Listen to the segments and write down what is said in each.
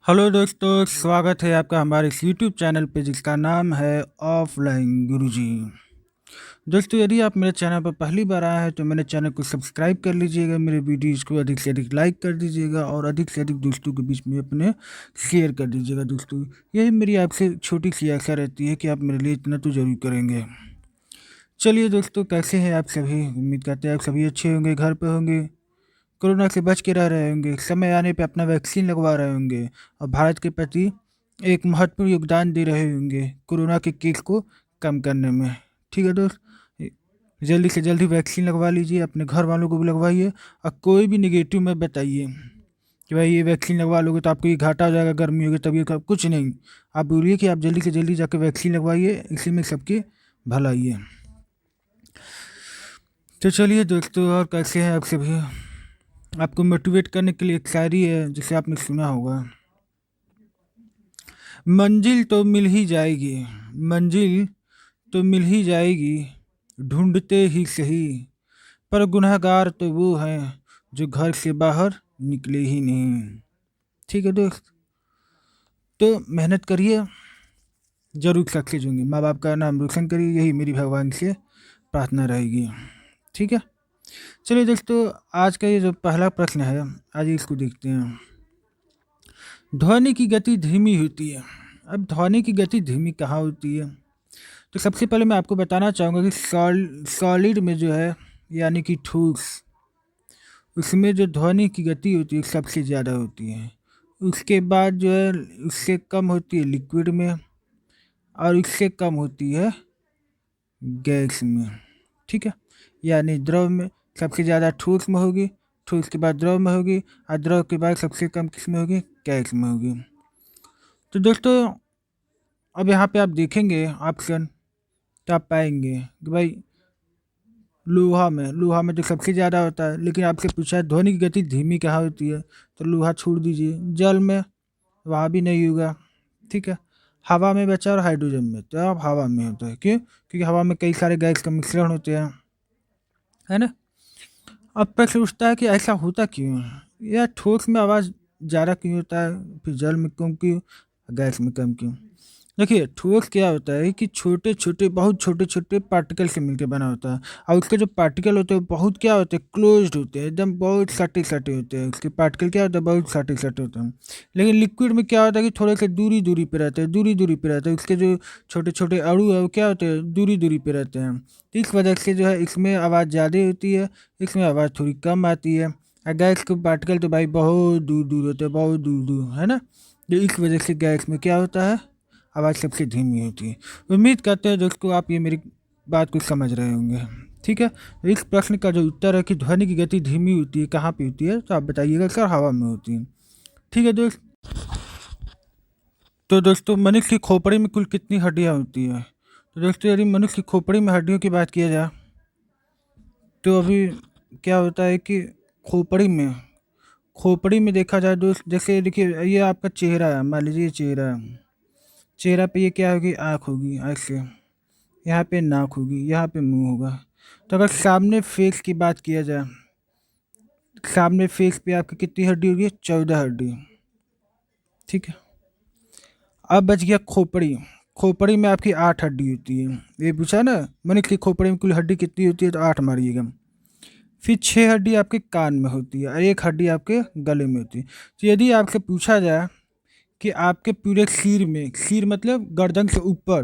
Hello दोस्तों, स्वागत है आपका हमारे इस यूट्यूब चैनल पे जिसका नाम है ऑफलाइन गुरुजी। दोस्तों, यदि आप मेरे चैनल पर पहली बार आए हैं तो मेरे चैनल को सब्सक्राइब कर लीजिएगा, मेरे वीडियोज़ को अधिक से अधिक लाइक कर दीजिएगा और अधिक से अधिक दोस्तों के बीच में अपने शेयर कर दीजिएगा। दोस्तों, यही मेरी आपसे छोटी सी आशा रहती है कि आप मेरे लिए इतना तो ज़रूर करेंगे। चलिए दोस्तों, कैसे हैं आप सभी? उम्मीद करते हैं आप सभी अच्छे होंगे, घर पे होंगे, कोरोना से बच के रह रहे होंगे, समय आने पे अपना वैक्सीन लगवा रहे होंगे और भारत के प्रति एक महत्वपूर्ण योगदान दे रहे होंगे कोरोना के केस को कम करने में। ठीक है दोस्त, जल्दी से जल्दी वैक्सीन लगवा लीजिए, अपने घर वालों को भी लगवाइए और कोई भी निगेटिव में बताइए कि भाई ये वैक्सीन लगवा लोगे तो आपको ये घाटा हो जाएगा, गर्मी होगी, तबीयत खराब, कुछ नहीं। आप बोलिए कि आप जल्दी से जल्दी जाकर वैक्सीन लगवाइए, इसी में सबकी भलाई है। तो चलिए दोस्तों, और कैसे हैं आप सभी? आपको मोटिवेट करने के लिए एक शायरी है जिसे आपने सुना होगा। मंजिल तो मिल ही जाएगी, मंजिल तो मिल ही जाएगी, ढूंढते ही सही, पर गुनहगार तो वो हैं जो घर से बाहर निकले ही नहीं। ठीक है दोस्त, तो मेहनत करिए, जरूर सक्सेस होंगे। माँ बाप का नाम रोशन करिए, यही मेरी भगवान से प्रार्थना रहेगी। ठीक है, चलिए दोस्तों, आज का ये जो पहला प्रश्न है, आज इसको देखते हैं। ध्वनि की गति धीमी होती है। अब ध्वनि की गति धीमी कहाँ होती है? तो सबसे पहले मैं आपको बताना चाहूँगा कि सॉलिड में जो है, यानी कि ठोस, उसमें जो ध्वनि की गति होती है सबसे ज़्यादा होती है। उसके बाद जो है उससे कम होती है लिक्विड में, और उससे कम होती है गैस में। ठीक है, यानी द्रव में सबसे ज़्यादा ठोस में होगी, ठोस के बाद द्रव में होगी, और द्रव के बाद सबसे कम किस में होगी? गैस में होगी। तो दोस्तों, अब यहाँ पे आप देखेंगे ऑप्शन, तो आप पाएंगे कि भाई लोहा में तो सबसे ज़्यादा होता है, लेकिन आपसे पूछा है ध्वनि की गति धीमी कहाँ होती है, तो लोहा छोड़ दीजिए। जल में, वहाँ भी नहीं होगा। ठीक है, हवा में बचा और हाइड्रोजन में, तो अब हवा में होता है। क्यों? क्योंकि हवा में कई सारे गैस का मिश्रण होते हैं, है ना। अब प्रश्न उठता है कि ऐसा होता क्यों है, या ठोस में आवाज़ ज़्यादा क्यों होता है, फिर जल में कम क्यों, गैस में कम क्यों? देखिए, ठोस क्या होता है कि छोटे छोटे, बहुत छोटे छोटे पार्टिकल से मिलकर बना होता है, और उसके जो पार्टिकल होते हैं बहुत क्या होते हैं, क्लोज्ड होते हैं, एकदम बहुत सटे सटे होते हैं। उसके पार्टिकल क्या होते हैं, बहुत सटे सटे होते हैं। लेकिन लिक्विड में क्या होता है कि थोड़े से दूरी दूरी पे रहते हैं, दूरी दूरी पे रहते हैं। उसके जो छोटे छोटे अणु है वो क्या होते हैं, दूरी दूरी पे रहते हैं। तो इस वजह से जो है इसमें आवाज़ ज़्यादा होती है, इसमें आवाज़ थोड़ी कम आती है। और गैस के पार्टिकल तो भाई बहुत दूर दूर होते हैं, बहुत दूर दूर, है ना। तो इस वजह से गैस में क्या होता है, आवाज़ सबसे धीमी होती है। उम्मीद करते हैं दोस्तों आप ये मेरी बात को समझ रहे होंगे। ठीक है, तो इस प्रश्न का जो उत्तर है कि ध्वनि की गति धीमी होती है, कहाँ पे होती है, तो आप बताइएगा सर हवा में होती है। ठीक है दोस्त, तो दोस्तों मनुष्य की खोपड़ी में कुल कितनी हड्डियाँ होती है? तो दोस्तों, यदि मनुष्य की खोपड़ी में हड्डियों की बात किया जाए, तो अभी क्या होता है कि खोपड़ी में देखा जाए दोस्त, जैसे देखिए ये आपका चेहरा है, मान लीजिए ये चेहरा है। चेहरा पे ये क्या होगी, आँख होगी, ऐसे। यहाँ पे नाक होगी, यहाँ पे मुंह होगा। तो अगर सामने फेस की बात किया जाए, सामने फेस पे आपकी कितनी हड्डी होगी? 14 हड्डी। ठीक है, अब बच गया खोपड़ी। खोपड़ी में आपकी 8 हड्डी होती है। ये पूछा ना, मैंने कि खोपड़ी में कुल हड्डी कितनी होती है, तो 8 मारिएगा। फिर 6 हड्डी आपके कान में होती है और 1 हड्डी आपके गले में होती है। तो यदि आपसे पूछा जाए कि आपके पूरे सिर में, सिर मतलब गर्दन से ऊपर,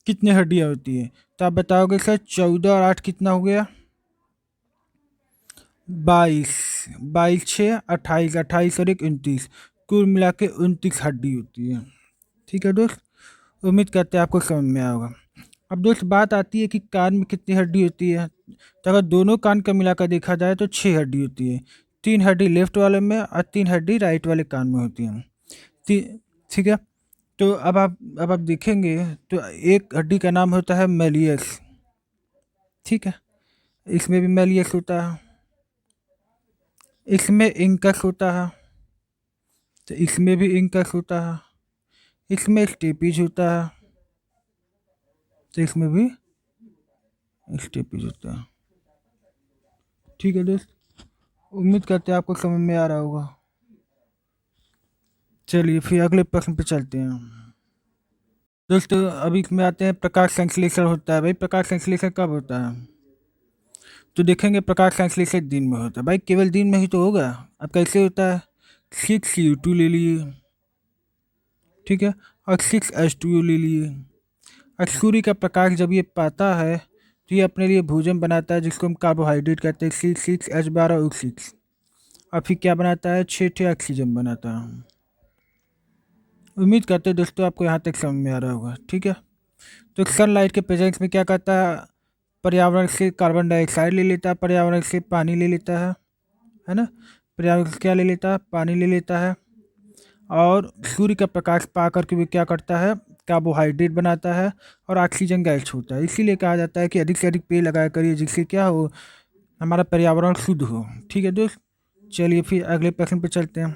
कितनी हड्डियाँ होती है, तो आप बताओगे सर 14 और 8 कितना हो गया? 22। 22 6 28, 28 और 1 29, कुल मिला के 29 हड्डी होती है। ठीक है दोस्त, उम्मीद करते हैं आपको समझ में आया होगा। अब दोस्त बात आती है कि कान में कितनी हड्डी होती है, तो अगर दोनों कान का मिलाकर देखा जाए तो 6 हड्डी होती है। 3 हड्डी लेफ्ट वाले में और 3 हड्डी राइट वाले कान में होती हैं। ठीक है, तो अब आप देखेंगे तो एक हड्डी का नाम होता है मेलियस। ठीक है, इसमें भी मेलियस होता है, इसमें इंकस होता है, तो इसमें भी इंकस होता है, इसमें स्टेपिज होता है, तो इसमें भी स्टेपिज होता है। ठीक है दोस्त, उम्मीद करते हैं आपको समझ में आ रहा होगा। चलिए फिर अगले प्रश्न पे चलते हैं दोस्तों। अभी इसमें आते हैं, प्रकाश संश्लेषण होता है। भाई प्रकाश संश्लेषण कब होता है? तो देखेंगे प्रकाश संश्लेषण दिन में होता है। भाई केवल दिन में ही तो होगा। अब कैसे होता है? 6 CO2 ले लिए, ठीक है, और 6 H2O ले लिए। और सूर्य का प्रकाश जब ये पाता है तो ये अपने लिए भोजन बनाता है जिसको हम कार्बोहाइड्रेट कहते हैं, C6H12O6। और फिर क्या बनाता है? 6 ऑक्सीजन बनाता है। उम्मीद करते हैं दोस्तों आपको यहाँ तक समझ में आ रहा होगा, ठीक है। तो सनलाइट के प्रेजेंस में क्या करता है? पर्यावरण से कार्बन डाइऑक्साइड ले लेता है, पर्यावरण से पानी ले लेता है ना। पर्यावरण से क्या ले लेता है? पानी ले लेता है। और सूर्य का प्रकाश पा करके भी क्या करता है? कार्बोहाइड्रेट बनाता है और ऑक्सीजन गैस छोड़ता है। इसीलिए कहा जाता है कि अधिक से अधिक पेड़ लगाया करिए जिससे क्या हो, हमारा पर्यावरण शुद्ध हो, ठीक है दोस्त। चलिए फिर अगले प्रश्न पर चलते हैं।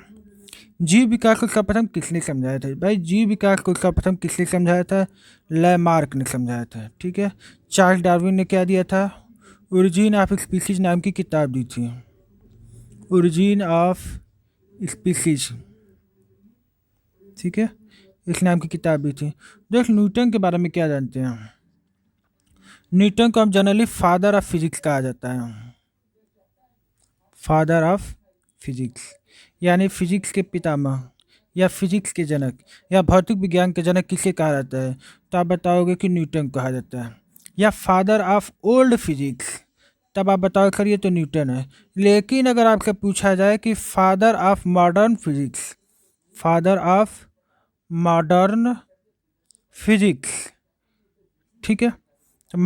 जीव विकास को सर्वप्रथम किसने समझाया था? भाई जीव विकास को सर्वप्रथम किसने समझाया था? लैमार्क ने समझाया था, ठीक है। चार्ल्स डार्विन ने क्या दिया था? ओरिजिन ऑफ स्पीसीज नाम की किताब दी थी। ओरिजिन ऑफ स्पीसीज, ठीक है, इस नाम की किताब भी थी। दोस्त न्यूटन के बारे में क्या जानते हैं? न्यूटन को हम जनरली फादर ऑफ फिजिक्स कहा जाता है। फादर ऑफ फिजिक्स यानी फिजिक्स के पितामह या फिजिक्स के जनक या भौतिक विज्ञान के जनक किसे कहा जाता है? तो आप बताओगे कि न्यूटन कहा जाता है। या फादर ऑफ ओल्ड फिजिक्स, तब आप बताओ सर ये तो न्यूटन है। लेकिन अगर आपसे पूछा जाए कि father of modern physics, father of modern physics, ठीक है, तो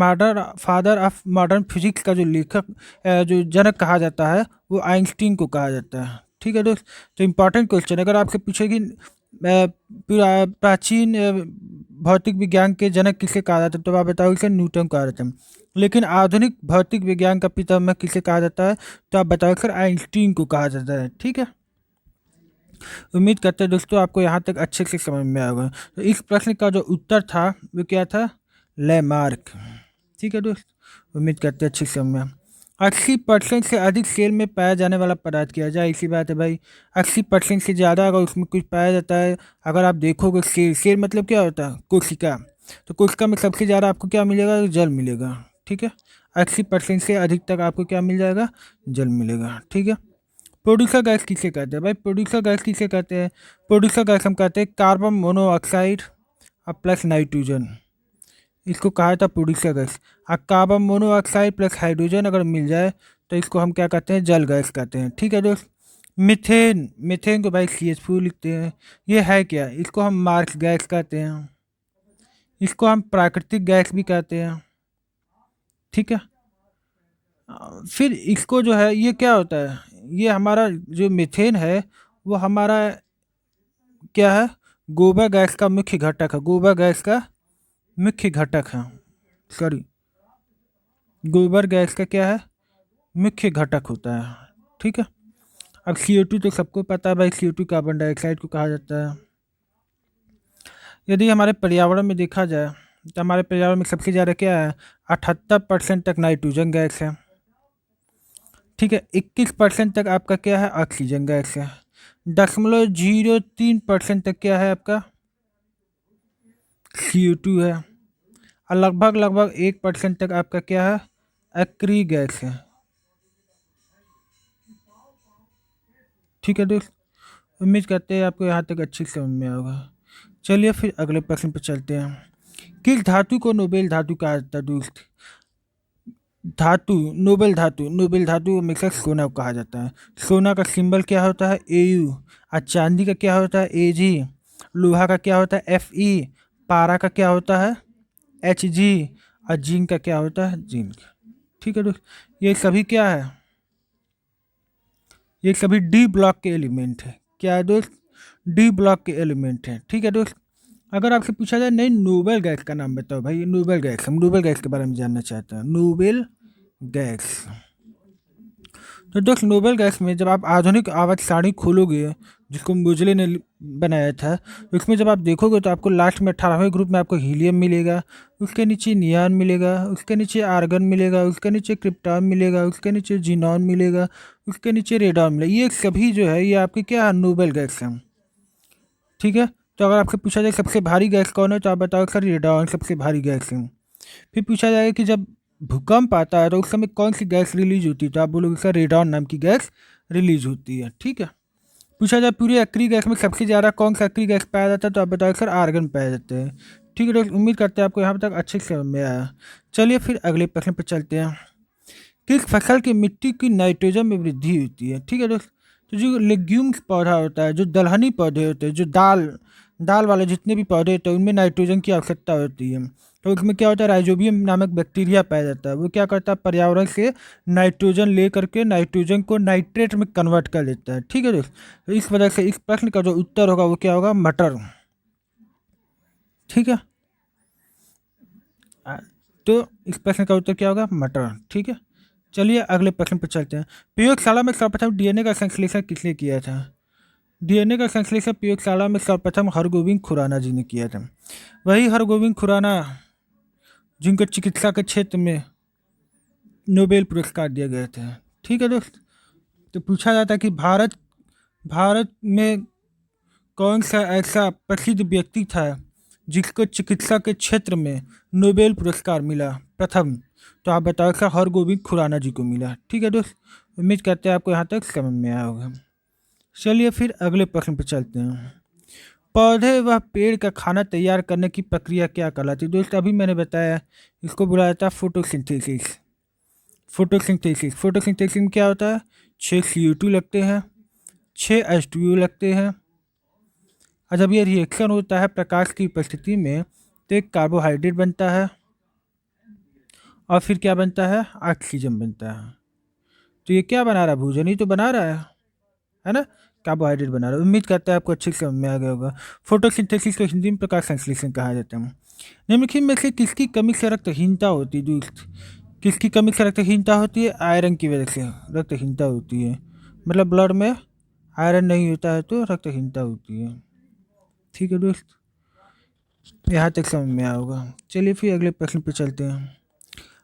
फादर ऑफ मॉडर्न फिजिक्स का जो लेखक जो जनक कहा जाता है वो आइंस्टीन को कहा जाता है, ठीक है दोस्त। तो इम्पॉर्टेंट क्वेश्चन, अगर आपसे पूछे कि प्राचीन भौतिक विज्ञान के जनक किसे कहा जाता है, तो आप बताओगे कि न्यूटन को कहा जाता है। लेकिन आधुनिक भौतिक विज्ञान का पितामह किसे कहा जाता है? तो आप बताओगे सर आइंस्टीन को कहा जाता है, ठीक है। उम्मीद करते हैं दोस्तों आपको यहाँ तक अच्छे से समझ में आएगा। तो इस प्रश्न का जो उत्तर था वो क्या था? लैमार्क, ठीक है दोस्त। उम्मीद करते हैं अच्छे से समझ में। 80% से अधिक सेल में पाया जाने वाला पदार्थ किया जाए, इसी बात है भाई। 80% से ज़्यादा अगर उसमें कुछ पाया जाता है, अगर आप देखोगे सेल, सेल मतलब क्या होता है? कोशिका। तो कोशिका में सबसे ज़्यादा आपको क्या मिलेगा? जल मिलेगा, ठीक है। 80% से अधिक तक आपको क्या मिल जाएगा? जल मिलेगा, ठीक है। प्रोड्यूसर गैस किसे कहते हैं? भाई प्रोड्यूसर गैस किसे कहते हैं? प्रोड्यूसर गैस हम कहते हैं कार्बन मोनोऑक्साइड और प्लस नाइट्रोजन, इसको कहा था प्रोड्यूसर गैस। और कार्बन मोनोऑक्साइड प्लस हाइड्रोजन अगर मिल जाए तो इसको हम क्या कहते हैं? जल गैस कहते हैं, ठीक है दोस्त। मीथेन, मीथेन को भाई CH4 लिखते हैं। ये है क्या? इसको हम मार्क्स गैस कहते हैं, इसको हम प्राकृतिक गैस भी कहते हैं, ठीक है। फिर इसको जो है ये क्या होता है? ये हमारा जो मीथेन है वो हमारा क्या है? गोबर गैस का मुख्य घटक है, गोबर गैस का मुख्य घटक है, सॉरी, गोबर गैस का क्या है? मुख्य घटक होता है, ठीक है। अब CO2 तो सबको पता है भाई, CO2 कार्बन डाइऑक्साइड को कहा जाता है। यदि हमारे पर्यावरण में देखा जाए तो हमारे पर्यावरण में सबसे ज़्यादा क्या है? 78% तक नाइट्रोजन गैस है, ठीक है। 21% तक आपका क्या है? ऑक्सीजन गैस है। 0.03% तक क्या है आपका? CO2 है। और लगभग लगभग 1% तक आपका क्या है? एक्री गैस है, ठीक है दोस्त। उम्मीद करते हैं आपको यहाँ तक अच्छी समझ में होगा। चलिए फिर अगले प्रश्न पर चलते हैं। किस धातु को नोबेल धातु कहा जाता है दोस्त? धातु, नोबेल धातु, नोबेल धातु हमेशा सोना को कहा जाता है। सोना का सिंबल क्या होता है? AU। और चांदी का क्या होता है? AG। लोहा का क्या होता है? FE। पारा का क्या होता है? HG। और जिंक का क्या होता है? जिंक, ठीक है दोस्त। ये सभी क्या है? ये सभी D ब्लॉक के एलिमेंट है। क्या है दोस्त? D ब्लॉक के एलिमेंट है, ठीक है दोस्त। अगर आपसे पूछा जाए नहीं नोबेल गैस का नाम बताओ, भाई नोबेल गैस, हम नोबेल गैस के बारे में जानना चाहते हैं। नोबेल गैस, तो दोस्त नोबेल गैस में जब आप आधुनिक आवर्त सारणी खोलोगे जिसको मोजले ने बनाया था, उसमें जब आप देखोगे तो आपको लास्ट में 18वें ग्रुप में आपको हीलियम मिलेगा, उसके नीचे नियॉन मिलेगा, उसके नीचे आर्गन मिलेगा, उसके नीचे क्रिप्टॉन मिलेगा, उसके नीचे जीनॉन मिलेगा, उसके नीचे रेडॉन मिलेगा। ये सभी जो है ये आपके क्या है? नोबेल गैस हैं, ठीक है। तो अगर आपसे पूछा जाए सबसे भारी गैस कौन है, तो आप बताओ सर रेडॉन सबसे भारी गैस है। फिर पूछा जाए कि जब भूकंप आता है तो उस समय कौन सी गैस रिलीज होती है, तो आप बोलोगे सर रेडॉन नाम की गैस रिलीज होती है। ठीक है। पूछा जाए पूरी अक्रिय गैस में सबसे ज़्यादा कौन सा अक्रिय गैस पाया जाता है, तो आप बताओ सर आर्गन पाया जाते हैं। ठीक है दोस्त, उम्मीद करते हैं आपको यहाँ तक अच्छे से समझ में आया। चलिए फिर अगले प्रश्न पर चलते हैं। किस फसल की मिट्टी की नाइट्रोजन में वृद्धि होती है। ठीक है दोस्त। तो जो लेग्यूम्स पौधा होता है, जो दलहनी पौधे होते हैं, जो दाल दाल वाले जितने भी पौधे होते हैं उनमें नाइट्रोजन की आवश्यकता होती है। तो उसमें क्या होता है, राइजोबियम नामक बैक्टीरिया पाया जाता है। वो क्या करता है, पर्यावरण से नाइट्रोजन ले करके नाइट्रोजन को नाइट्रेट में कन्वर्ट कर लेता है। ठीक है दोस्त। तो इस वजह से इस प्रश्न का जो उत्तर होगा वो क्या होगा, मटर। ठीक है। आ, तो इस प्रश्न का उत्तर क्या होगा, मटर। ठीक है। चलिए अगले प्रश्न पर चलते हैं। प्रयोगशाला में सर्वप्रथम डीएनए का संश्लेषण किसने किया था। डीएनए का संश्लेषण प्रयोगशाला में सर्वप्रथम हरगोविंद खुराना जी ने किया था। वही हरगोविंद खुराना जिनको चिकित्सा के क्षेत्र में नोबेल पुरस्कार दिया गया था। ठीक है दोस्त। तो पूछा जाता है कि भारत भारत में कौन सा ऐसा प्रसिद्ध व्यक्ति था जिसको चिकित्सा के क्षेत्र में नोबेल पुरस्कार मिला प्रथम, तो आप बताओ सर हरगोविंद खुराना जी को मिला। ठीक है दोस्त, उम्मीद करते हैं आपको यहाँ तक समझ में आया होगा। चलिए फिर अगले प्रश्न पर चलते हैं। पौधे व पेड़ का खाना तैयार करने की प्रक्रिया क्या कहलाती है। दोस्त अभी मैंने बताया इसको बुलाया जाता है फोटोसिंथेसिस। फोटोसिंथेसिस में क्या होता है, 6 CO2 लगते हैं, 6 H2O लगते हैं, और जब ये रिएक्शन होता है प्रकाश की उपस्थिति में तो एक कार्बोहाइड्रेट बनता है और फिर क्या बनता है, ऑक्सीजन बनता है। तो ये क्या बना रहा है, भोजन ही तो बना रहा है ना, कार्बोहाइड्रेट बना रहा है। उम्मीद करता है आपको अच्छे से समझ में आ गया होगा। फोटोसिंथेसिस को हिंदी में प्रकाश संश्लेषण कहा जाता है। निम्नलिखित में से किसकी कमी से रक्तहीनता होती है दोस्त। किसकी कमी से रक्तहीनता होती है, आयरन की वजह से रक्तहीनता होती है। मतलब ब्लड में आयरन नहीं होता है तो रक्तहीनता होती है। ठीक है दोस्त, यहाँ तक समझ में आया होगा। चलिए फिर अगले प्रश्न पर चलते हैं।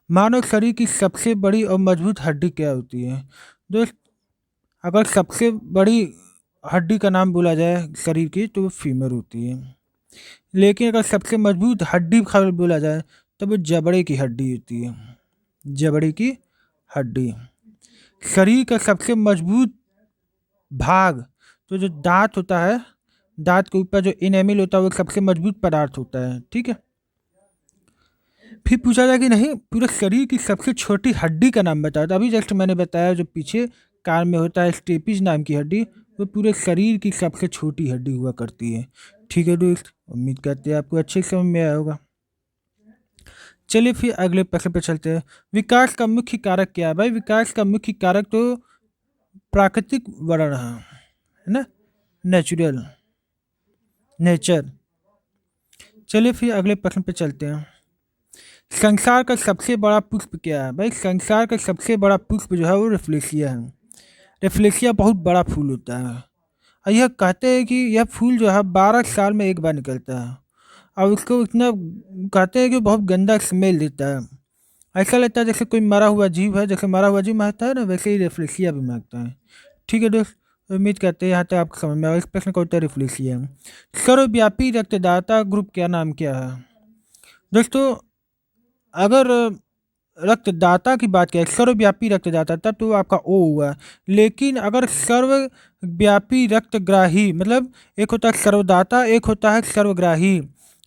मानव शरीर की सबसे बड़ी और मजबूत हड्डी क्या होती है। दोस्त अगर सबसे बड़ी हड्डी का नाम बोला जाए शरीर की तो वो फीमर होती है, लेकिन अगर सबसे मजबूत हड्डी का बोला जाए तो वो जबड़े की हड्डी होती है। जबड़े की हड्डी। शरीर का सबसे मजबूत भाग, तो जो दांत होता है, दांत के ऊपर जो इनेमिल होता है वो सबसे मजबूत पदार्थ होता है। ठीक है। फिर पूछा जाए कि नहीं पूरे शरीर की सबसे छोटी हड्डी का नाम बताओ। तो अभी जस्ट मैंने बताया जो पीछे कान में होता है स्टेपिस नाम की हड्डी, वो पूरे शरीर की सबसे छोटी हड्डी हुआ करती है। ठीक है दोस्त, उम्मीद करते हैं आपको अच्छे समझ में आया होगा। चलिए फिर अगले प्रश्न पर चलते हैं। विकास का मुख्य कारक क्या है। भाई विकास का मुख्य कारक तो प्राकृतिक वर्ण है ना, नेचुरल, नेचर। चलिए फिर अगले प्रश्न पर चलते हैं। संसार का सबसे बड़ा पुष्प क्या है। भाई संसार का सबसे बड़ा पुष्प जो है वो रेफ्लेशिया है। रेफ्लेशिया बहुत बड़ा फूल होता है और यह कहते हैं कि यह फूल जो है 12 साल में एक बार निकलता है और उसको इतना कहते हैं कि बहुत गंदा स्मेल देता है। ऐसा लगता है जैसे कोई मरा हुआ जीव है, जैसे मरा हुआ जीव महकता है ना, वैसे ही रेफ्लेशिया भी महकता है। ठीक है दोस्त, उम्मीद करते हैं यहाँ तक आपको समझ में आया। इस प्रश्न का उत्तर रेफ्लेशिया है। सर्वव्यापी रक्तदाता ग्रुप क्या नाम क्या है। दोस्तों अगर रक्तदाता की बात करें, सर्वव्यापी रक्तदाता, तब तो आपका ओ हुआ। लेकिन अगर सर्वव्यापी रक्तग्राही, मतलब एक होता है सर्वदाता, एक होता है सर्वग्राही,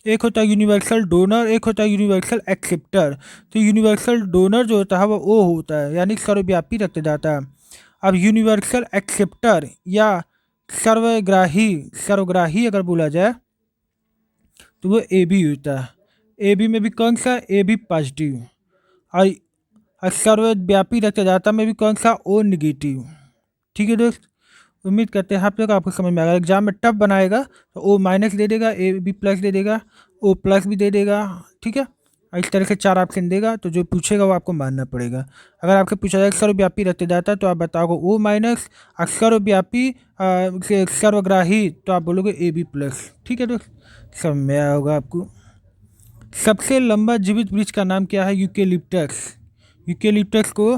एक होता है यूनिवर्सल डोनर, एक होता है यूनिवर्सल एक्सेप्टर। तो यूनिवर्सल डोनर जो होता है वो ओ होता है, यानी सर्वव्यापी रक्तदाता। अब यूनिवर्सल एक्सेप्टर या सर्वग्राही सर्वग्राही अगर बोला जाए तो वो ए बी होता है। ए बी में भी कौन सा, ए बी पॉजिटिव। और सर्वव्यापी रक्तदाता में भी कौन सा, ओ निगेटिव। ठीक है दोस्त, उम्मीद करते हैं आप लोग आपको समझ में आएगा। एग्जाम में टफ बनाएगा तो ओ माइनस दे देगा, ए बी प्लस दे देगा, ओ प्लस भी दे देगा। ठीक है, और इस तरह से 4 ऑप्शन देगा, तो जो पूछेगा वो आपको मानना पड़ेगा। अगर आपके पूछा जाए सर्वव्यापी रक्तदाता तो आप बताओगे ओ माइनस, और सर्वव्यापी सर्वग्राही तो आप बोलोगे ए बी प्लस। ठीक है दोस्त, समझ में आया होगा आपको। सबसे लंबा जीवित वृक्ष का नाम क्या है, यूकेलिप्टस। यूकेलिप्टस को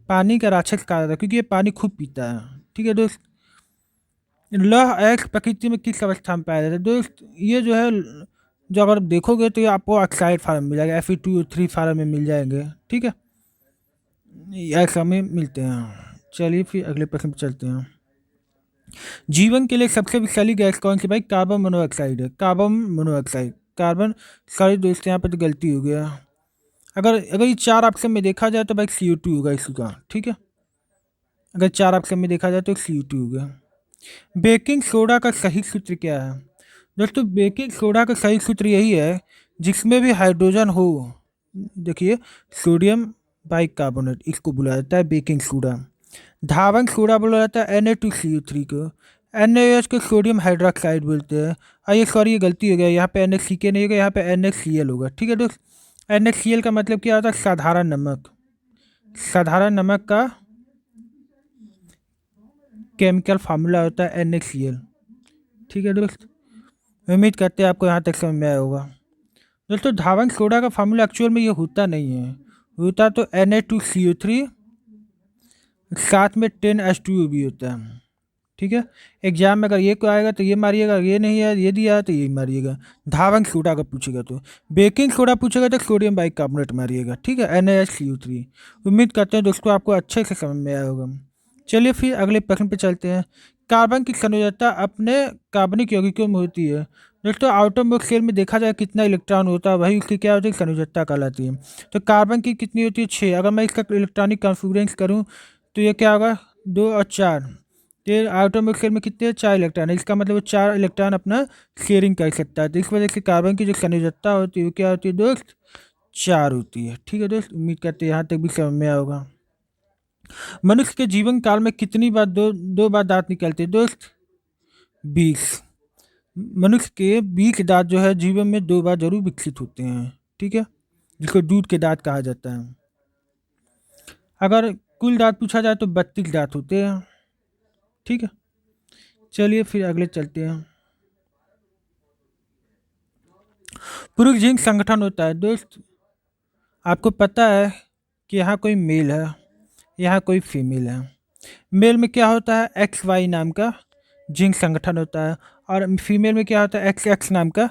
पानी का राक्षस कहा जाता है क्योंकि ये पानी खूब पीता है। ठीक है दोस्त, लौह अयस्क प्रकृति में किस अवस्था में पाया जाता है दोस्त? ये जो है जो अगर देखोगे तो ये आपको ऑक्साइड फार्म में मिल जाएगा, Fe2O3 फार्म में मिल जाएंगे। ठीक है, ऐसा में मिलते हैं। चलिए फिर अगले प्रश्न पे चलते हैं। जीवन के लिए सबसे विषैली गैस कौन सी भाई? कार्बन मोनोऑक्साइड है, कार्बन मोनोऑक्साइड। कार्बन, सॉरी दोस्त यहाँ पे तो गलती हो गया। अगर अगर ये चार ऑप्शन में देखा जाए तो भाई CO2 होगा इसका। ठीक है, अगर चार ऑप्शन में देखा जाए तो CO2 होगा। बेकिंग सोडा का सही सूत्र क्या है? दोस्तों बेकिंग सोडा का सही सूत्र यही है जिसमें भी हाइड्रोजन हो। देखिए, सोडियम बाइकार्बोनेट, इसको बोला जाता है बेकिंग सोडा। धावन सोडा बोला जाता है Na2CO3 को। NaOH को सोडियम हाइड्रोक्साइड बोलते हैं। ये सॉरी, ये गलती हो गया, यहाँ पे NaCK नहीं होगा, यहाँ पे NaCl होगा। ठीक है दोस्त, NaCl का मतलब क्या होता है? साधारण नमक। साधारण नमक का केमिकल फार्मूला होता है NaCl। ठीक है दोस्त, उम्मीद करते हैं आपको यहाँ तक समझ में आया होगा। दोस्तों धावन सोडा का फार्मूला एक्चुअल में ये होता नहीं है, होता तो Na2CO3 साथ में 10H2O भी होता है। ठीक है, एग्जाम में अगर ये को आएगा तो ये मारिएगा, ये नहीं है ये दिया है तो ये मारिएगा। धावन सोडा का पूछेगा तो, बेकिंग सोडा पूछेगा तो सोडियम बाइकार्बोनेट मारिएगा। ठीक है, NaCO3। उम्मीद करते हैं दोस्तों आपको अच्छे से समझ में आया होगा। चलिए फिर अगले प्रश्न पे चलते हैं। कार्बन की संयोजकता अपने कार्बनिक यौगिकों में होती है। दोस्तों आटोमिक शेल में देखा जाए कितना इलेक्ट्रॉन होता है, वही उसकी क्या होती है? संयोजकता कहलाती है। तो कार्बन की कितनी होती है? 6। अगर मैं इसका इलेक्ट्रॉनिक कॉन्फिगरेंस करूँ तो ये क्या होगा? 2 और 4। ये आटोमिक शेल में कितने? 4 इलेक्ट्रॉन है, इसका मतलब वो 4 इलेक्ट्रॉन अपना शेयरिंग कर सकता है। तो इस वजह से कार्बन की जो संयोजकता होती है वो क्या होती है दोस्त? 4 होती है। ठीक है दोस्त, उम्मीद करते हैं यहाँ तक भी समझ में आया होगा। मनुष्य के जीवन काल में कितनी बार दो बार दांत निकलते हैं दोस्त? 20। मनुष्य के 20 दांत जो है जीवन में 2 बार जरूर विकसित होते हैं। ठीक है, जिसको दूध के दांत कहा जाता है। अगर कुल दांत पूछा जाए तो 32 दांत होते हैं। ठीक है, चलिए फिर अगले चलते हैं। पुरुष जिन संगठन होता है दोस्त, आपको पता है कि यहाँ कोई मेल है, यहाँ कोई फीमेल है। मेल में क्या होता है? XY नाम का जिंक संगठन होता है, और फीमेल में क्या होता है? XX नाम का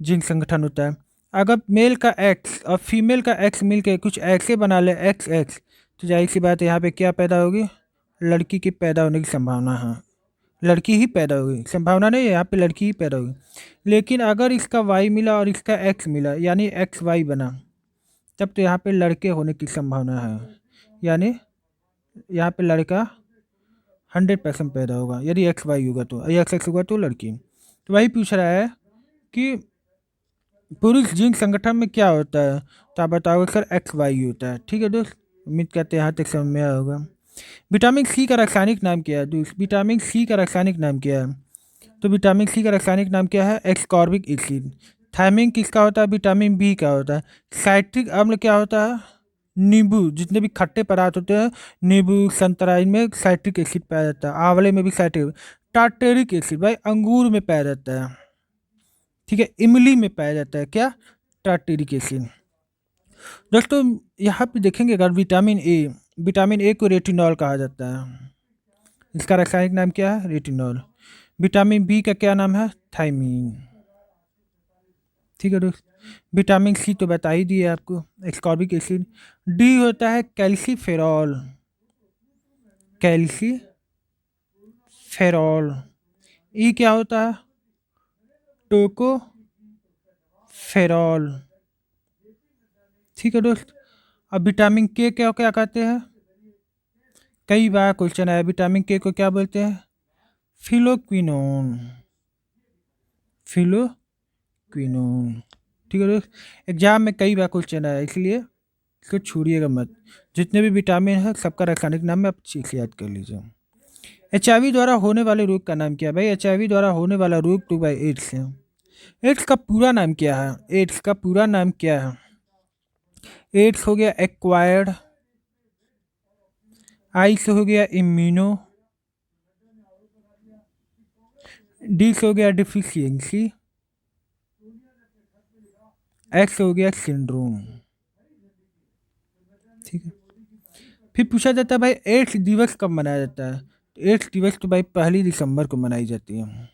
जिंक संगठन होता है। अगर मेल का X और फीमेल का X मिल के कुछ ऐसे बना ले XX, तो जाहिर सी बात है यहाँ पे क्या पैदा होगी? लड़की की पैदा होने की संभावना है। लड़की ही पैदा होगी, संभावना नहीं है, यहाँ पे लड़की ही पैदा होगी। लेकिन अगर इसका Y मिला और इसका X मिला, यानी XY बना, तब तो यहाँ पे लड़के होने की संभावना है। यानी यहाँ पे लड़का 100% पैदा होगा। यदि XY होगा तो, XX होगा तो लड़की। तो वही पूछ रहा है कि पुरुष जिन संगठन में क्या होता है, तो आप बताओगे सर XY होता है। ठीक है दोस्त, उम्मीद करते हैं यहाँ तक समझ में आया होगा। विटामिन सी का रासायनिक नाम क्या है दोस्त? विटामिन सी का रासायनिक नाम क्या है? तो विटामिन सी का रासायनिक नाम क्या है? Ascorbic acid. थायमिन किसका होता है? विटामिन बी का होता है। साइट्रिक अम्ल क्या होता है? नींबू, जितने भी खट्टे पदार्थ होते हैं, नींबू संतरा, इनमें साइट्रिक एसिड पाया जाता है। आंवले में भी साइट्रिक। टार्टेरिक एसिड भाई अंगूर में पाया जाता है। ठीक है, इमली में पाया जाता है क्या? Tartaric acid. दोस्तों यहाँ पे देखेंगे अगर विटामिन ए को रेटिनॉल कहा जाता है। इसका रासायनिक नाम क्या है? रेटिनॉल। विटामिन बी का क्या नाम है? थायमीन। ठीक है दोस्त, विटामिन सी तो बता ही दिए आपको, एस्कॉर्बिक एसिड। डी होता है कैल्सीफेरॉल। कैल्सीफेरॉल। ई क्या होता है? टोकोफेरॉल। ठीक है दोस्त, अब विटामिन के क्या क्या कहते हैं? कई बार क्वेश्चन आया, विटामिन के को क्या बोलते हैं? फिलोक्विनोन। फिलोक्विनोन। ठीक है दोस्त, एग्जाम में कई बार क्वेश्चन आया, इसलिए इसको छोड़िएगा मत। जितने भी विटामिन है सबका रासायनिक नाम है, आप ठीक से याद कर लीजिए। HIV द्वारा होने वाले रोग का नाम क्या है भाई? HIV द्वारा होने वाला रोग तो भाई एड्स है। एड्स का पूरा नाम क्या है? एड्स का पूरा नाम क्या है? एड्स हो गया एक्वायर्ड, आई से हो गया इम्यूनो, डी से हो गया डिफिशियंसी, एक्स हो गया सिंड्रोम। ठीक है, फिर पूछा जाता है भाई एड्स दिवस कब मनाया जाता है? एड्स दिवस तो भाई 1 दिसंबर को मनाई जाती है।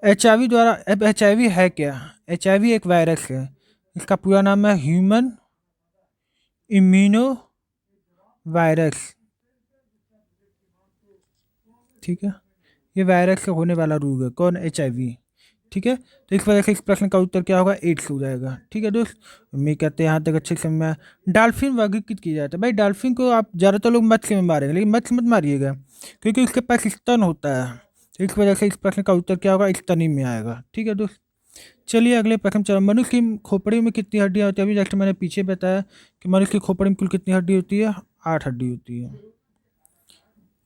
HIV द्वारा, अब HIV है क्या? HIV एक वायरस है। इसका पूरा नाम है ह्यूमन इम्यूनो वायरस। ठीक है, ये वायरस से होने वाला रोग है। कौन? HIV। ठीक है, तो इस वजह से इस प्रश्न का उत्तर क्या होगा? एड्स हो जाएगा। ठीक है दोस्त, उम्मीद करते हैं यहाँ तक अच्छे समझ में आया। डॉल्फिन वर्गीकृत किया जाता है। भाई डॉल्फिन को आप ज़्यादातर लोग मत्स्य में मारेंगे, लेकिन मत्स्य मत मारिएगा, क्योंकि उसके पास स्तन होता है। तो इस वजह से इस प्रश्न का उत्तर क्या होगा? स्तनी में आएगा। ठीक है दोस्त, चलिए अगले प्रश्न चलो। मनुष्य की खोपड़ी में कितनी हड्डियाँ होती है? अभी जैसे मैंने पीछे बताया कि मनुष्य की खोपड़ी में कुल कितनी हड्डी होती है? 8 हड्डी होती है।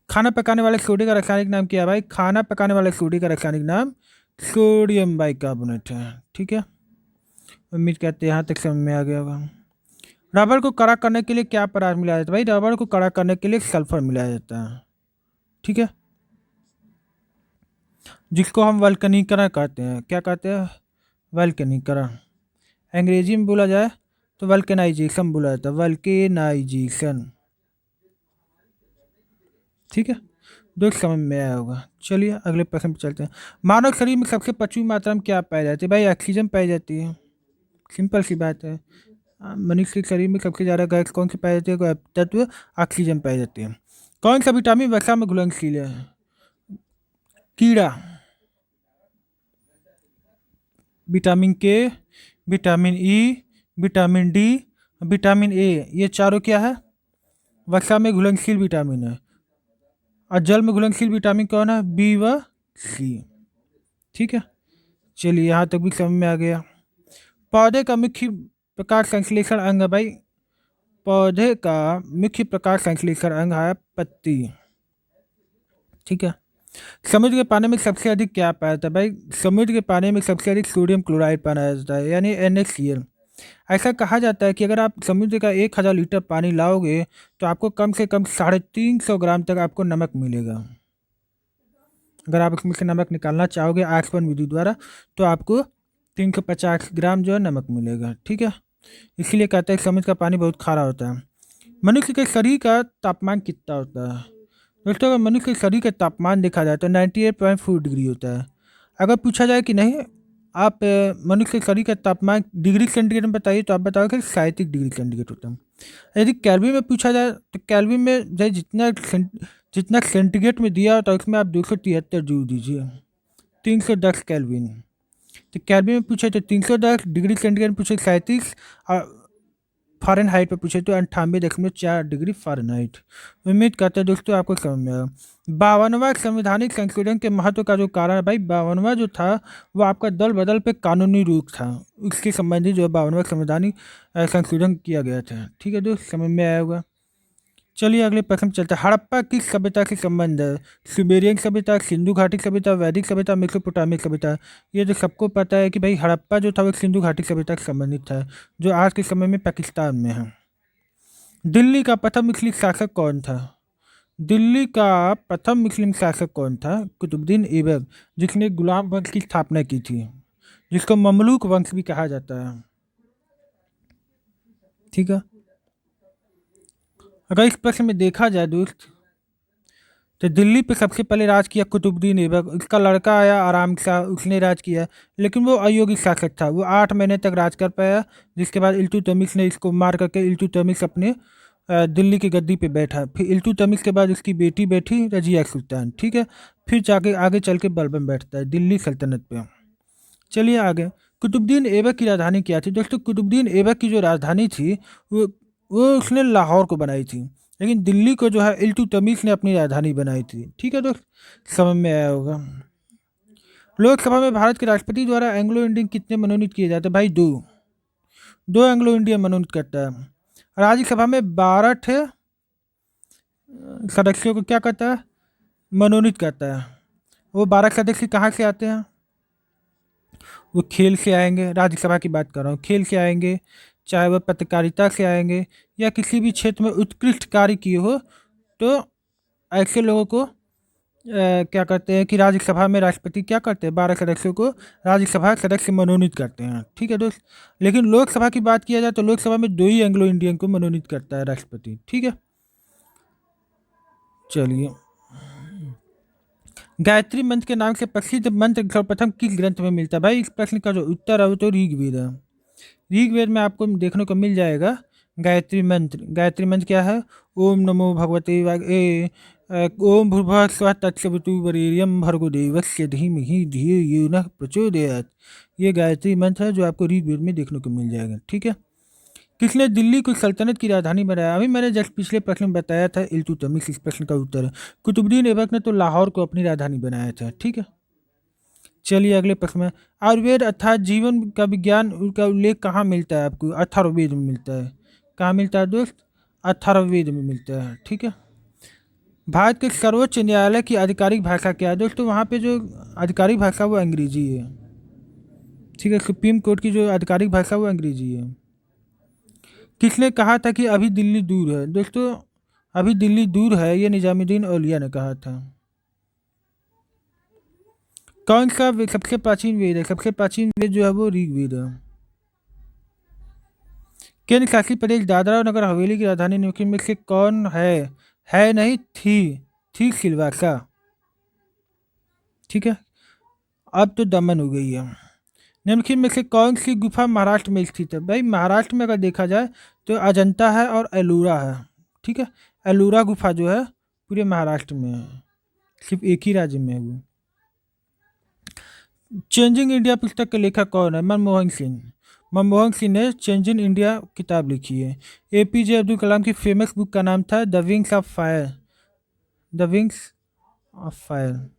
खाना पकाने वाले सोडे का रासायनिक नाम क्या है भाई? खाना पकाने वाले सोडे का रासायनिक नाम सोडियम बाइकार्बोनेट है। ठीक है, उम्मीद करते हैं यहाँ तक समझ में आ गया होगा। रबर को कड़ा करने के लिए क्या पदार्थ मिलाया जाता है? भाई रबर को कड़ा करने के लिए सल्फर मिलाया जाता है। ठीक है, जिसको हम वल्कनीकरण कहते हैं। क्या कहते हैं? वल्कनीकरण। अंग्रेजी में बोला जाए तो वल्केनाइजेशन बोला जाता है, वल्केनाइजेशन। ठीक है, दोस्त समझ में आया होगा। चलिए अगले प्रश्न पर चलते हैं। मानव शरीर में सबसे प्रचुर मात्रा में क्या पाई जाती है? भाई ऑक्सीजन पाई जाती है, सिंपल सी बात है। मनुष्य के शरीर में सबसे ज़्यादा गैस कौन सी पाई जाती है? तत्व ऑक्सीजन पाई जाती है। कौन सा विटामिन वसा में घुलनशील है? कीड़ा। विटामिन के, vitamin E, vitamin D, vitamin A, ये चारों क्या है? वसा में घुलनशील विटामिन है। और जल में घुलनशील विटामिन कौन है? बी व सी। ठीक है, चलिए यहाँ तक भी समझ में आ गया। पौधे का मुख्य प्रकाश संश्लेषण अंग है भाई, पौधे का मुख्य प्रकाश संश्लेषण अंग है पत्ती। ठीक है, समुद्र के पानी में सबसे अधिक क्या पाया जाता है? भाई समुद्र के पानी में सबसे अधिक सोडियम क्लोराइड पाया जाता है, यानी NaCl। ऐसा कहा जाता है कि अगर आप समुद्र का 1000 लीटर पानी लाओगे तो आपको कम से कम 350 ग्राम तक आपको नमक मिलेगा। अगर आप उसमें से नमक निकालना चाहोगे आसवन विधि द्वारा तो आपको 350 ग्राम जो है नमक मिलेगा। ठीक है, इसीलिए कहते हैं समुद्र का पानी बहुत खारा होता है। मनुष्य के शरीर का तापमान कितना होता है? दोस्तों अगर मनुष्य के शरीर का तापमान देखा जाए तो 98.4 डिग्री होता है। अगर पूछा जाए कि नहीं आप मनुष्य के शरीर का तापमान डिग्री सेंटीग्रेड में बताइए तो आप बताओगे 37 डिग्री सेंटीग्रेड होता है। यदि केल्विन में पूछा जाए तो केल्विन में जो जितना सेंटीग्रेड में दिया होता है उसमें आप 273 जोड़ दीजिए, 310 केल्विन। तो केल्विन में पूछे तो 310, डिग्री सेंटीग्रेड पूछे 37, और फ़ारेनहाइट पे पूछे तो 98.4 डिग्री फ़ारेनहाइट। उम्मीद करते हैं दोस्तों आपको समझ में आया। 52वां संवैधानिक संशोधन के महत्व का जो कारण है भाई, 52वां जो था वो आपका दल बदल पे कानूनी रूप था, उसके संबंधी जो 52वां संवैधानिक संशोधन किया गया था। ठीक है दोस्त, समझ में आया होगा। चलिए अगले प्रश्न पे चलते हैं। हड़प्पा किस सभ्यता से संबंध है? सुमेरियन सभ्यता, सिंधु घाटी सभ्यता, वैदिक सभ्यता, मेसोपोटामिक सभ्यता। ये जो सबको पता है कि भाई हड़प्पा जो था वो सिंधु घाटी सभ्यता से संबंधित था, जो आज के समय में पाकिस्तान में है। दिल्ली का प्रथम मुस्लिम शासक कौन था? दिल्ली का प्रथम मुस्लिम शासक कौन था? कुतुबुद्दीन ऐबक, जिसने गुलाम वंश की स्थापना की थी, जिसको ममलूक वंश भी कहा जाता है। ठीक है, अगर इस प्रश्न में देखा जाए दोस्त तो दिल्ली पे सबसे पहले राज किया कुतुबुद्दीन ऐबक। उसका लड़का आया आराम शाह, उसने राज किया, लेकिन वो अयोग्य शासक था। वो 8 महीने तक राज कर पाया, जिसके बाद इल्तुतमिश ने इसको मार करके इल्तुतमिश अपने दिल्ली की गद्दी पे बैठा। फिर इल्तुतमिश के बाद उसकी बेटी बैठी रजिया सुल्तान। ठीक है, फिर जाके आगे चल के बलबन बैठता है दिल्ली सल्तनत पे। चलिए आगे, कुतुबुद्दीन ऐबक की राजधानी क्या थी? दोस्तों कुतुबुद्दीन ऐबक की जो राजधानी थी वो वो उसने लाहौर को बनाई थी, लेकिन दिल्ली को जो है इल्तुतमिश ने अपनी राजधानी बनाई थी। ठीक है दोस्त, समझ में आया होगा। लोकसभा में भारत के राष्ट्रपति द्वारा एंग्लो इंडियन कितने मनोनीत किए जाते हैं? भाई दो, दो एंग्लो इंडियन मनोनीत करता है। राज्यसभा में 12 थे सदस्यों को क्या करता है? मनोनीत करता है। वो 12 सदस्य कहाँ से आते हैं? वो खेल से आएंगे, राज्यसभा की बात कर रहा हूँ, खेल से आएंगे, चाहे वह पत्रकारिता से आएंगे या किसी भी क्षेत्र में उत्कृष्ट कार्य किए हो, तो ऐसे लोगों को क्या करते हैं कि राज्यसभा में राष्ट्रपति क्या करते हैं? 12 सदस्यों को राज्यसभा सदस्य मनोनीत करते हैं। ठीक है दोस्त, लेकिन लोकसभा की बात किया जाए तो लोकसभा में 2 ही एंग्लो इंडियन को मनोनीत करता है राष्ट्रपति। ठीक है, चलिए गायत्री मंत्र के नाम से प्रसिद्ध मंत्र सर्वप्रथम किस ग्रंथ में मिलता है? भाई इस प्रश्न का जो उत्तर है वो तो ऋग्वेद है। ऋग्वेद में आपको देखने को मिल जाएगा गायत्री मंत्र। गायत्री मंत्र क्या है? ओम नमो भगवते ओम भूर्भुवः स्वः तत्सवितुर्वरेण्यं भर्गो देवस्य धीमहि धियो यो नः प्रचोदयात्। ये गायत्री मंत्र है जो आपको ऋग्वेद में देखने को मिल जाएगा। ठीक है। किसने दिल्ली को सल्तनत की राजधानी बनाया? अभी मैंने जस्ट पिछले प्रश्न में बताया था इल्तुतमिश। इस प्रश्न का उत्तर है। कुतुबुद्दीन ऐबक ने तो लाहौर को अपनी राजधानी बनाया था। ठीक है। चलिए अगले प्रश्न में, आयुर्वेद अर्थात जीवन का विज्ञान का उल्लेख कहाँ मिलता है आपको? अथर्ववेद में मिलता है। कहाँ मिलता है दोस्त? अथर्ववेद में मिलता है। ठीक है। भारत के सर्वोच्च न्यायालय की आधिकारिक भाषा क्या है? दोस्तों वहाँ पे जो आधिकारिक भाषा वो अंग्रेजी है। ठीक है। सुप्रीम कोर्ट की जो आधिकारिक भाषा वो अंग्रेजी है। किसने कहा था कि अभी दिल्ली दूर है? दोस्तों अभी दिल्ली दूर है ये निजामुद्दीन औलिया ने कहा था। कौन सा सबसे प्राचीन वेद है? सबसे प्राचीन वेद जो है वो ऋग्वेद है। केंद्र शासित प्रदेश दादरा और नगर हवेली की राजधानी निम्नलिखित में से कौन है नहीं थी सिलवासा। ठीक है। अब तो दमन हो गई है। निम्नलिखित में से कौन सी गुफा महाराष्ट्र में स्थित है? भाई महाराष्ट्र में अगर देखा जाए तो अजंता है और एलोरा है। ठीक है। एलोरा गुफा जो है पूरे महाराष्ट्र में है, सिर्फ एक ही राज्य में है वो। चेंजिंग इंडिया पुस्तक के लेखक कौन है? मनमोहन सिंह। मनमोहन सिंह ने चेंजिंग इंडिया किताब लिखी है। एपीजे अब्दुल कलाम की फेमस बुक का नाम था the wings of fire. The wings of fire.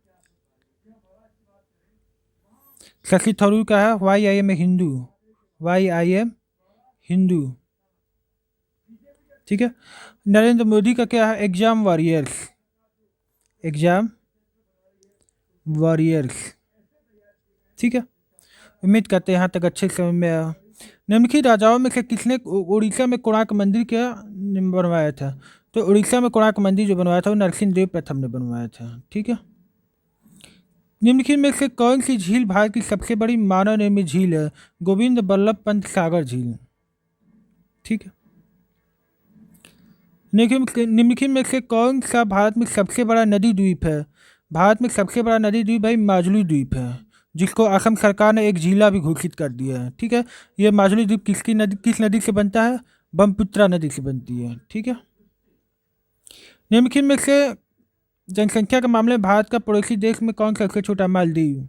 Shashi Tharoor का है why I am a Hindu. Why I am Hindu. ठीक है। नरेंद्र मोदी का क्या है? Exam warriors. Exam warriors. ठीक है। उम्मीद करते हैं यहाँ तक अच्छे समझ में आया। निम्नलिखित राजाओं में से किसने उड़ीसा में कोणार्क मंदिर क्या बनवाया था? तो उड़ीसा में कोणार्क मंदिर जो बनवाया था वो नरसिंह देव प्रथम ने बनवाया था। ठीक है। निम्नलिखित में से कौन सी झील भारत की सबसे बड़ी मानव निर्मित झील है? गोविंद बल्लभ पंत सागर झील। ठीक है। निम्नलिखित में से कौन सा भारत में सबसे बड़ा नदी द्वीप है? भारत में सबसे बड़ा नदी द्वीप भाई माजुली द्वीप है, जिसको असम सरकार ने एक जिला भी घोषित कर दिया है। ठीक है। ये माजुली द्वीप किस नदी से बनता है? ब्रह्मपुत्रा नदी से बनती है। ठीक है। निम्नलिखित में से जनसंख्या के मामले में भारत का पड़ोसी देश में कौन सबसे छोटा? मालदीव।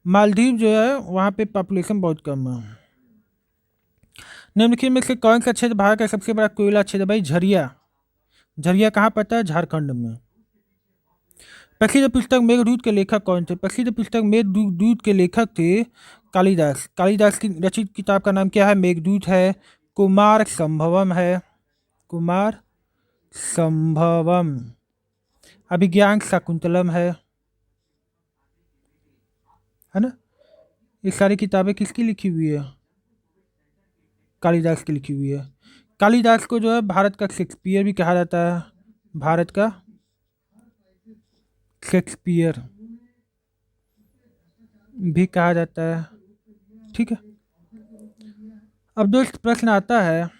मालदीव जो है वहाँ पे पॉपुलेशन बहुत कम है। निम्नलिखित में से कौन सा क्षेत्र भारत का सबसे बड़ा कोयला क्षेत्र? भाई झरिया। झरिया कहाँ पड़ता है? झारखंड में। प्रसिद्ध पुस्तक मेघदूत के लेखक कौन थे? प्रसिद्ध पुस्तक मेघदूत के लेखक थे कालिदास। कालिदास की रचित किताब का नाम क्या है? मेघदूत है। कुमार संभवम है। कुमार संभवम। अभिज्ञान शाकुंतलम है ना? ये सारी किताबें किसकी लिखी हुई है? कालिदास की लिखी हुई है। कालिदास को जो है भारत का शेक्सपियर भी कहा जाता है। भारत का शेक्सपियर भी कहा जाता है। ठीक है। अब दोस्त प्रश्न आता है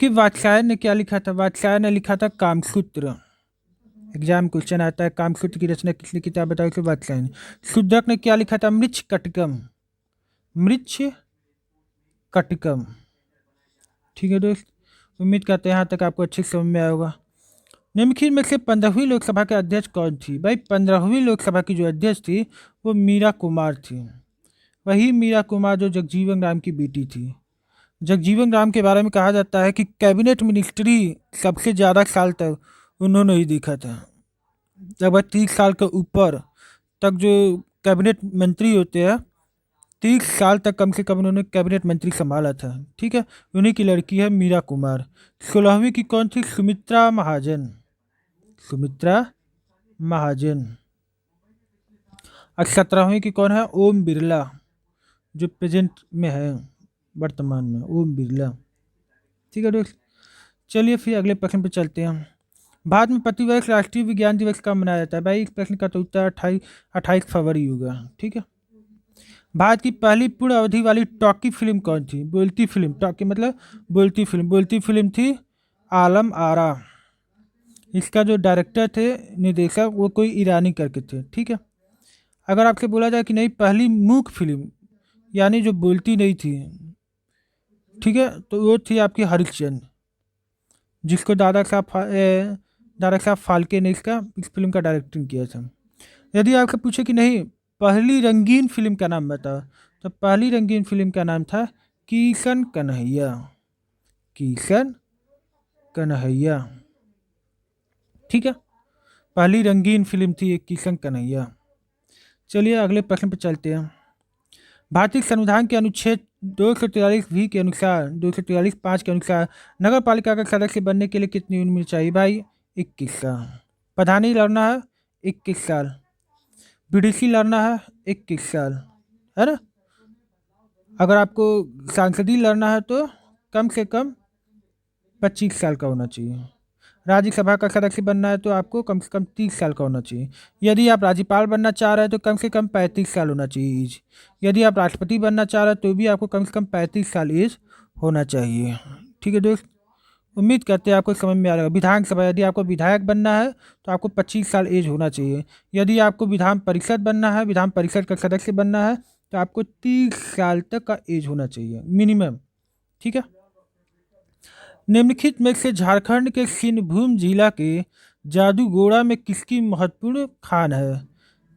कि वात्स्यायन ने क्या लिखा था? वात्स्यायन ने लिखा था कामसूत्र। एग्जाम क्वेश्चन आता है कामसूत्र की रचना किसने किताब बताओ? कि वात्स्यायन। शूद्रक ने क्या लिखा था? मृच्छ कटकम। मृच्छ कटकम। ठीक है दोस्त, उम्मीद करते हैं यहाँ तक आपको अच्छे से समझ में आया होगा। निम्नलिखित में से 15वीं लोकसभा के अध्यक्ष कौन थी? भाई 15वीं लोकसभा की जो अध्यक्ष थी वो मीरा कुमार थी। वही मीरा कुमार जो जगजीवन राम की बेटी थी। जगजीवन राम के बारे में कहा जाता है कि कैबिनेट मिनिस्ट्री सबसे ज़्यादा साल तक उन्होंने ही देखा था। लगभग 30 साल के ऊपर तक जो कैबिनेट मंत्री होते हैं 30 साल तक कम से कम उन्होंने कैबिनेट मंत्री संभाला था। ठीक है। उन्हीं की लड़की है मीरा कुमार। 16वीं की कौन थी? सुमित्रा महाजन। सुमित्रा महाजन। और 17वीं की कौन है? ओम बिरला, जो प्रेजेंट में है वर्तमान में, ओम बिरला। ठीक है दोस्त, चलिए फिर अगले प्रश्न पे चलते हैं। भारत में प्रतिवर्ष राष्ट्रीय विज्ञान दिवस कब मनाया जाता है? भाई इस प्रश्न का तो उत्तर 28 फरवरी होगा। ठीक है। भारत की पहली पूर्ण अवधि वाली टॉकी फिल्म कौन थी? बोलती फिल्म। टॉकी मतलब बोलती फिल्म। बोलती फिल्म थी आलम आरा। इसका जो डायरेक्टर थे, निर्देशक, वो कोई ईरानी करके थे। ठीक है। अगर आपसे बोला जाए कि नहीं पहली मूक फिल्म यानी जो बोलती नहीं थी, ठीक है, तो वो थी आपकी हरिश्चंद्र, जिसको दादा साहब फाल्के ने इस फिल्म का डायरेक्टिंग किया था। यदि आपसे पूछे कि नहीं पहली रंगीन फिल्म का नाम बताओ, तो पहली रंगीन फिल्म का नाम था किशन कन्हैया। किशन कन्हैया, ठीक है, पहली रंगीन फिल्म थी एक किशन कन्हैया। चलिए अगले प्रश्न पर चलते हैं। भारतीय संविधान के अनुच्छेद 243 भी के अनुसार 243(5) के अनुसार नगर पालिका का सदस्य बनने के लिए कितनी उम्र चाहिए भाई? 21 साल। प्रधानी लड़ना है 21 साल, बीडीसी लड़ना है 21 साल, है ना। अगर आपको सांसदी लड़ना है तो कम से कम 25 साल का होना चाहिए। राज्यसभा का सदस्य बनना है तो आपको कम से कम 30 साल का होना चाहिए। यदि आप राज्यपाल बनना चाह रहे हैं तो कम से कम 35 साल होना चाहिए एज। यदि आप राष्ट्रपति बनना चाह रहे हैं तो भी आपको कम से कम 35 साल एज होना चाहिए। ठीक है दोस्त, उम्मीद करते हैं आपको समझ में आ रहा है। विधानसभा, यदि आपको विधायक बनना है तो आपको 25 साल एज होना चाहिए। यदि आपको विधान परिषद बनना है, विधान परिषद का सदस्य बनना है, तो आपको 30 साल तक का एज होना चाहिए मिनिमम। ठीक है। निम्नलिखित में से झारखंड के सिंहभूम जिला के जादूगोड़ा में किसकी महत्वपूर्ण खान है?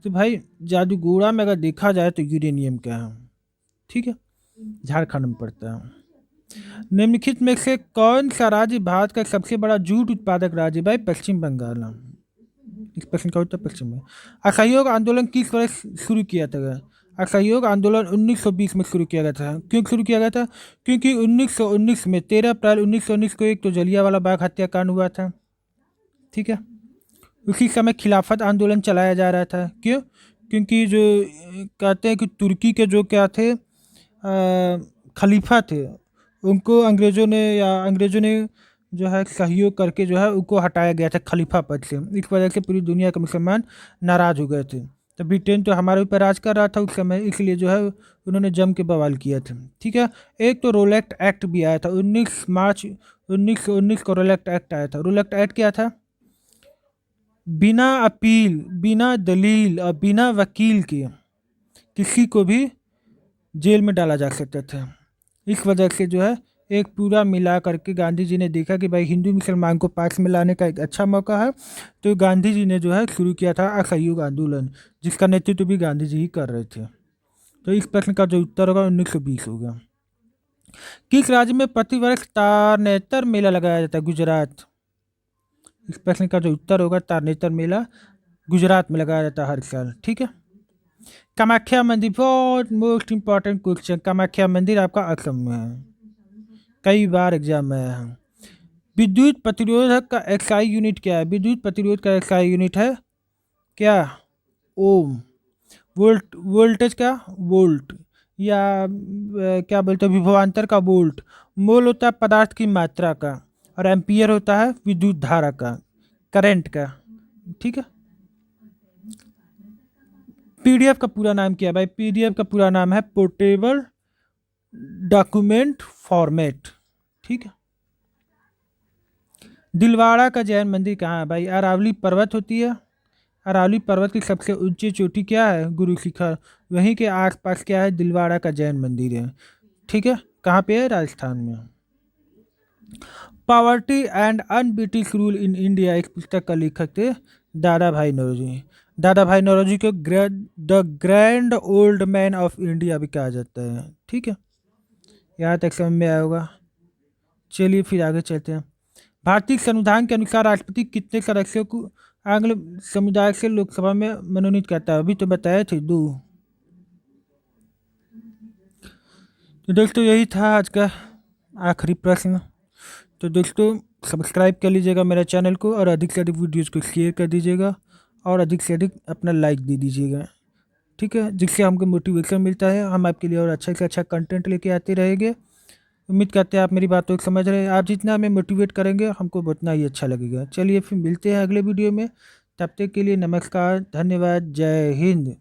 तो भाई जादूगोड़ा में अगर देखा जाए तो यूरेनियम का है। ठीक है, झारखंड में पड़ता है। निम्नलिखित में से कौन सा राज्य भारत का सबसे बड़ा जूट उत्पादक राज्य? भाई पश्चिम बंगाल। इस प्रश्न का उत्तर पश्चिम में। असहयोग आंदोलन किस वर्ष शुरू किया था? असहयोग आंदोलन 1920 में शुरू किया गया था। क्यों शुरू किया गया था? क्योंकि 1919 में 13 अप्रैल 1919 को एक तो जलियांवाला बाग हत्याकांड हुआ था। ठीक है, उसी समय खिलाफत आंदोलन चलाया जा रहा था। क्यों? क्योंकि जो कहते हैं कि तुर्की के जो क्या थे खलीफा थे, उनको अंग्रेज़ों ने जो है सहयोग करके जो है उनको हटाया गया था खलीफा पद से। इस वजह से पूरी दुनिया के मुसलमान नाराज़ हो गए थे। तो ब्रिटेन तो हमारे ऊपर राज कर रहा था उस समय, इसलिए जो है उन्होंने जम के बवाल किया था। ठीक है। एक तो रोलेक्ट एक्ट भी आया था 19 मार्च 1919 को। रोलेक्ट एक्ट आया था। रोलेक्ट एक्ट क्या था? बिना अपील, बिना दलील और बिना वकील के किसी को भी जेल में डाला जा सकता था। इस वजह से जो है एक पूरा मिला करके गांधी जी ने देखा कि भाई हिंदू मुसलमान को पास में लाने का एक अच्छा मौका है, तो गांधी जी ने जो है शुरू किया था असहयोग आंदोलन, जिसका नेतृत्व भी गांधी जी ही कर रहे थे। तो इस प्रश्न का जो उत्तर होगा 1920 होगा। किस राज्य में प्रतिवर्ष तारनेतर मेला लगाया जाता है? गुजरात। इस प्रश्न का जो उत्तर होगा तारनेतर मेला गुजरात में लगाया जाता है हर साल। ठीक है। कामाख्या मंदिर, बहुत मोस्ट इंपॉर्टेंट क्वेश्चन। कामाख्या मंदिर आपका असम में है, कई बार एग्जाम में आया है। विद्युत प्रतिरोधक का एक्सआई यूनिट क्या है? विद्युत प्रतिरोध का एक्सआई यूनिट है क्या? ओम। वोल्टेज का वोल्ट, या क्या बोलते हैं विभवांतर का वोल्ट। मोल होता है पदार्थ की मात्रा का, और एम्पियर होता है विद्युत धारा का, करंट का। ठीक है। पीडीएफ का पूरा नाम क्या है भाई? पीडीएफ का पूरा नाम है पोर्टेबल डॉक्यूमेंट फॉर्मेट। ठीक है। दिलवाड़ा का जैन मंदिर कहाँ है भाई? अरावली पर्वत होती है, अरावली पर्वत की सबसे ऊंची चोटी क्या है? गुरु शिखर। वहीं के आसपास क्या है? दिलवाड़ा का जैन मंदिर है। ठीक है। कहाँ पे है? राजस्थान में। Poverty and un-British rule in India इस पुस्तक का लेखक थे दादा भाई नौरोजी। दादा भाई नौरोजी को the grand old man of India भी कहा जाता है। ठीक है, यहाँ तक समझ में आया होगा। चलिए फिर आगे चलते हैं। भारतीय संविधान के अनुसार राष्ट्रपति कितने सदस्यों को आंग्ल समुदाय से लोकसभा में मनोनीत करता है? अभी तो बताए थे 2। तो दोस्तों यही था आज का आखिरी प्रश्न। तो दोस्तों सब्सक्राइब कर लीजिएगा मेरे चैनल को, और अधिक से अधिक वीडियोज़ को शेयर कर दीजिएगा, और अधिक से अधिक अपना लाइक दे दीजिएगा। ठीक है, जिससे हमको मोटिवेशन मिलता है, हम आपके लिए और अच्छा से अच्छा कंटेंट लेके आते रहेंगे। उम्मीद करते हैं आप मेरी बातों को समझ रहे हैं। आप जितना हमें मोटिवेट करेंगे हमको उतना ही अच्छा लगेगा। चलिए फिर मिलते हैं अगले वीडियो में। तब तक के लिए नमस्कार, धन्यवाद, जय हिंद।